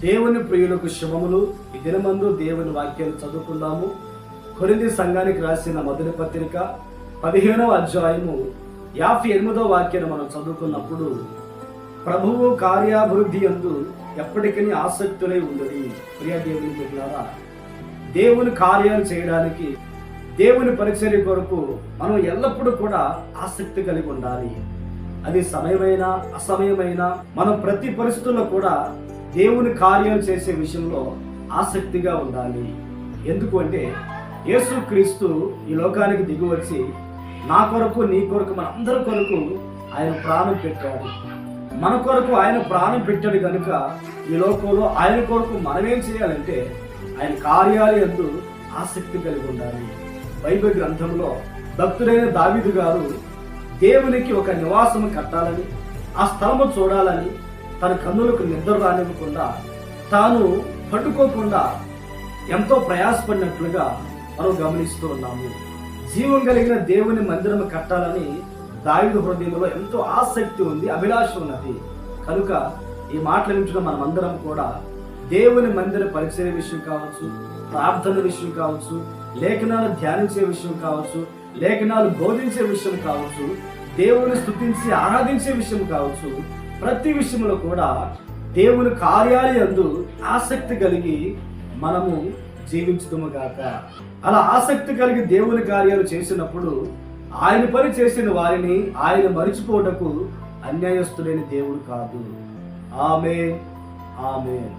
దేవుని ప్రియులకు శుభములు. ఈ దినమందు దేవుని వాక్యాలు చదువుకుందాము. కొరింథీ సంఘానికి రాసిన మొదటి పత్రిక 15వ అధ్యాయము 58వ వాక్యాన్ని మనం చదువుకున్నప్పుడు, ప్రభువు కార్యాభివృద్ధి యందు ఎప్పటికీ ఆసక్తులై ఉండదు. ప్రియ దేవుని బిడ్డలారా, దేవుని కార్యాలు చేయడానికి, దేవుని పరిచర్య కొరకు మనం ఎల్లప్పుడూ కూడా ఆసక్తి కలిగి ఉండాలి. అది సమయమైనా అసమయమైనా మనం ప్రతి పరిస్థితుల్లో కూడా దేవుని కార్యాలు చేసే విషయంలో ఆసక్తిగా ఉండాలి. ఎందుకు అంటే, యేసుక్రీస్తు ఈ లోకానికి దిగి వచ్చి నా కొరకు, నీ కొరకు, మన అందరి కొరకు ఆయన ప్రాణం పెట్టాడు. మన కొరకు ఆయన ప్రాణం పెట్టాడు కనుక ఈ లోకంలో ఆయన కొరకు మనమేం చేయాలంటే ఆయన కార్యాలు యందు ఆసక్తి కలిగి ఉండాలి. బైబిల్ గ్రంథంలో భక్తుడైన దావీదు గారు దేవునికి ఒక నివాసం కట్టాలని, ఆ స్థలము చూడాలని తన కన్నులకు నిద్ర రానివ్వకుండా, తాను పట్టుకోకుండా ఎంతో ప్రయాసపడినట్లుగా మనం గమనిస్తూ ఉన్నాము. జీవం కలిగిన దేవుని మందిరం కట్టాలని దావీదు హృదయంలో ఎంతో ఆసక్తి ఉంది, అభిలాష ఉన్నది. కనుక ఈ మాటలు వింటున్న మనమందరం కూడా దేవుని మందిర పరిచర్య విషయం కావచ్చు, ప్రార్థన విషయం కావచ్చు, లేఖనాలు ధ్యానించే విషయం కావచ్చు, లేఖనాలు బోధించే విషయం కావచ్చు, దేవుని స్తుతించి ఆరాధించే విషయం కావచ్చు, ప్రతి విషయంలో కూడా దేవుని కార్యాలు యందు ఆసక్తి కలిగి మనము జీవించుదుముగాక. అలా ఆసక్తి కలిగి దేవుని కార్యాలు చేసినప్పుడు ఆయన పని చేసిన వారిని ఆయన మరిచిపోవటకు అన్యాయస్తుడైన దేవుడు కాదు. ఆమేన్, ఆమేన్.